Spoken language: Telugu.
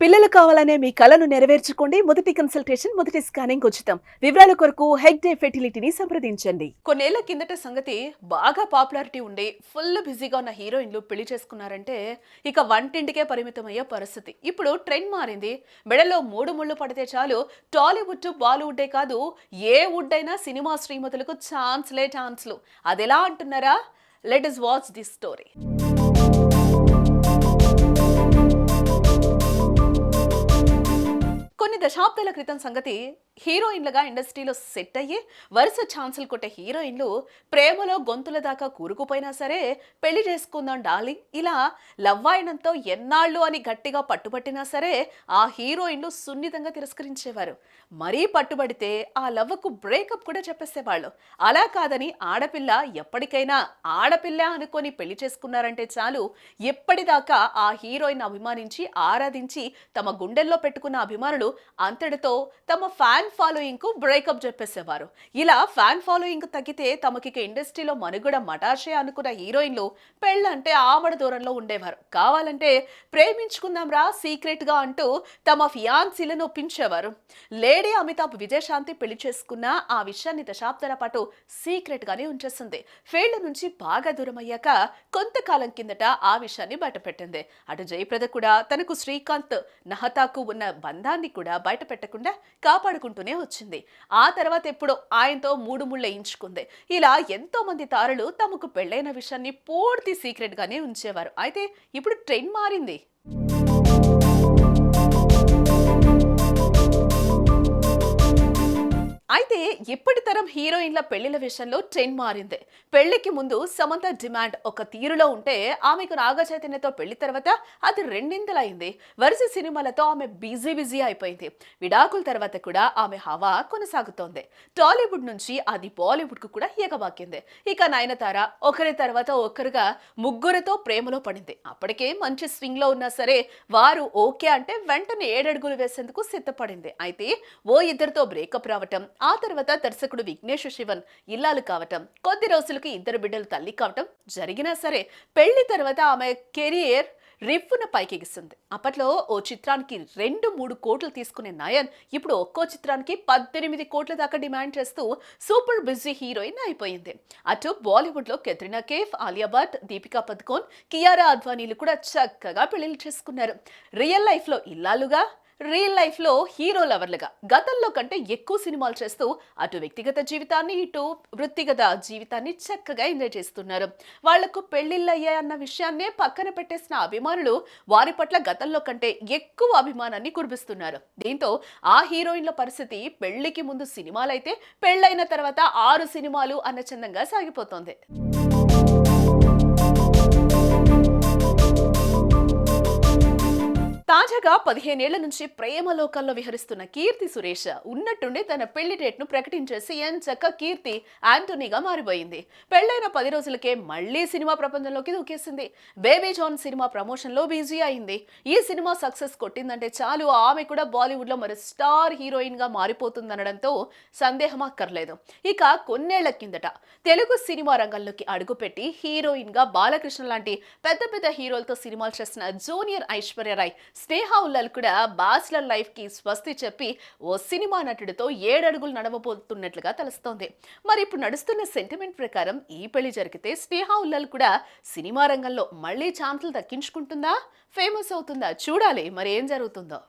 పిల్లలు కావాలనే మీ కలను నెరవేర్చుకోండి. మొదటి కన్సల్టేషన్, మొదటి స్కానింగ్ ఉచితం. వివరాల కొరకు హెగ్డే ఫెర్టిలిటీని సంప్రదించండి. కొన్నేళ్ల కిందట సంగతి బాగా పాపులారిటీ ఉండి ఫుల్ బిజీగా ఉన్న హీరోయిన్లు పెళ్లి చేసుకున్నారంటే ఇక వంటింటికే పరిమితమయ్యే పరిస్థితి. ఇప్పుడు ట్రెండ్ మారింది. మెడలో 3 ముళ్ళు పడితే చాలు టాలీవుడ్ బాలీవుడ్డే కాదు ఏ వుడ్ అయినా సినిమా శ్రీమతులకు ఛాన్స్లు. అదెలా అంటున్నారా? Let us watch this story. కొన్ని దశాబ్దాల క్రితం సంగతి. హీరోయిన్లుగా ఇండస్ట్రీలో సెట్ అయ్యి వరుస ఛాన్సులు కొట్టే హీరోయిన్లు ప్రేమలో గొంతుల దాకా కూరుకుపోయినా సరే పెళ్లి చేసుకుందాం డార్లింగ్ ఇలా లవ్వాయనంతో ఎన్నాళ్ళు అని గట్టిగా పట్టుబట్టినా సరే ఆ హీరోయిన్లు సున్నితంగా తిరస్కరించేవారు. మరీ పట్టుబడితే ఆ లవ్వకు బ్రేకప్ కూడా చెప్పేసేవాళ్ళు. అలా కాదని ఆడపిల్ల ఎప్పటికైనా ఆడపిల్ల అనుకొని పెళ్లి చేసుకున్నారంటే చాలు ఎప్పటిదాకా ఆ హీరోయిన్ అభిమానించి ఆరాధించి తమ గుండెల్లో పెట్టుకున్న అభిమానులు అంతటితో తమ ఫ్యాన్ ఫాలోయింగ్ కు బ్రేకప్ చెప్పేసేవారు. ఇలా ఫ్యాన్ ఫాలోయింగ్ తగ్గితే తమకి ఇండస్ట్రీలో మనుగడ మటాషే అనుకున్న హీరోయిన్లు పెళ్ళంటే ఆమడ దూరంలో ఉండేవారు. కావాలంటే ప్రేమించుకుందాం రా సీక్రెట్ గా అంటూ తమ ఫియాన్సీలను ఒప్పించేవారు. లేడీ అమితాబ్ విజయశాంతి పెళ్లి చేసుకున్న ఆ విషయాన్ని దశాబ్దాల పాటు సీక్రెట్ గానే ఉంచేసింది. ఫీల్డ్ నుంచి బాగా దూరం అయ్యాక కొంతకాలం కిందట ఆ విషయాన్ని బయటపెట్టింది. అటు జయప్రద కూడా తనకు శ్రీకాంత్ నహతాకు ఉన్న బంధాన్ని కూడా బయట పెట్టకుండా కాపాడుకుంటూనే వచ్చింది. ఆ తర్వాత ఎప్పుడో ఆయనతో 3 ముళ్ళు వేయించుకుంది. ఇలా ఎంతో మంది తారలు తమకు పెళ్లైన విషయాన్ని పూర్తి సీక్రెట్ గానే ఉంచేవారు. అయితే ఇప్పుడు ట్రెండ్ మారింది. అయితే ఇప్పటి తరం హీరోయిన్ల పెళ్లిల విషయంలో ట్రెండ్ మారింది. పెళ్లికి ముందు సమంత డిమాండ్ ఒక తీరులో ఉంటే ఆమెకు నాగ చైతన్యతో పెళ్లి తర్వాత అది రెండింతలైంది. వరుస సినిమాలతో ఆమె బిజీ అయిపోయింది. విడాకుల తర్వాత కూడా ఆమె హవా కొనసాగుతోంది. టాలీవుడ్ నుంచి అది బాలీవుడ్ కు కూడా ఎగబాకింది. ఇక నయనతార ఒకరి తర్వాత ఒకరుగా ముగ్గురితో ప్రేమలో పడింది. అప్పటికే మంచి స్వింగ్ లో ఉన్నా సరే వారు ఓకే అంటే వెంటనే 7 అడుగులు వేసేందుకు సిద్ధపడింది. అయితే ఓ ఇద్దరితో బ్రేకప్ రావటం, ఆ తర్వాత దర్శకుడు విఘ్నేష్ శివన్ ఇల్లాలు కావటం, కొద్ది రోజులకి 2 బిడ్డలు తల్లి కావటం జరిగినా సరే పెళ్లి తర్వాత ఆమె కెరియర్ రిఫ్ఫున పైకెగిస్తుంది. అప్పట్లో ఓ చిత్రానికి 2-3 కోట్లు తీసుకునే నయన్ ఇప్పుడు ఒక్కో చిత్రానికి 18 కోట్ల దాకా డిమాండ్ చేస్తూ సూపర్ బిజీ హీరోయిన్ అయిపోయింది. అటు బాలీవుడ్ లో కెత్రినా కేఫ్, ఆలియా భట్, దీపికా పదుకోన్, కియారా అద్వానీలు కూడా చక్కగా పెళ్లిళ్ళు చేసుకున్నారు. రియల్ లైఫ్ లో ఇల్లాలుగా, రియల్ లైఫ్ లో హీరో లవర్లుగా గతంలో కంటే ఎక్కువ సినిమాలు చేస్తూ అటు వ్యక్తిగత జీవితాన్ని ఇటు వృత్తిగత జీవితాన్ని చక్కగా ఎంజాయ్ చేస్తున్నారు. వాళ్లకు పెళ్లిళ్ళు అయ్యాయన్న విషయాన్నే పక్కన పెట్టేసిన అభిమానులు వారి పట్ల గతంలో కంటే ఎక్కువ అభిమానాన్ని కురిపిస్తున్నారు. దీంతో ఆ హీరోయిన్ల పరిస్థితి పెళ్లికి ముందు సినిమాలైతే పెళ్లైన తర్వాత 6 సినిమాలు అన్న చందంగా సాగిపోతోంది. తాజాగా 15 ఏళ్ల నుంచి ప్రేమ లోకాల్లో విహరిస్తున్న కీర్తి సురేష్ ఉన్నట్టుండి తన పెళ్లి డేట్ ను ప్రకటించేసి ఎంచక్క కీర్తి యాంటోనీగా మారిపోయింది. పెళ్లైన 10 రోజులకే మళ్లీ సినిమా ప్రపంచంలోకి దూకేసింది. బేబీ జాన్ సినిమా ప్రమోషన్ లో బిజీ అయింది. ఈ సినిమా సక్సెస్ కొట్టిందంటే చాలు ఆమె కూడా బాలీవుడ్ లో మరి స్టార్ హీరోయిన్ గా మారిపోతుందనడంతో సందేహం అక్కర్లేదు. ఇక కొన్నేళ్ల కిందట తెలుగు సినిమా రంగంలోకి అడుగుపెట్టి హీరోయిన్ గా బాలకృష్ణ లాంటి పెద్ద హీరోలతో సినిమాలు చేసిన జూనియర్ ఐశ్వర్యరాయ్, స్నేహ ఉల్లాల్ కూడా బ్యాచిలర్ లైఫ్ కి స్వస్తి చెప్పి ఓ సినిమా నటుడితో 7 అడుగులు నడవబోతున్నట్లుగా తెలుస్తోంది. మరి ఇప్పుడు నడుస్తున్న సెంటిమెంట్ ప్రకారం ఈ పెళ్లి జరిగితే స్నేహ ఉల్లాల్ కూడా సినిమా రంగంలో మళ్లీ ఛాన్సులు దక్కించుకుంటుందా, ఫేమస్ అవుతుందా? చూడాలి మరి ఏం జరుగుతుందో.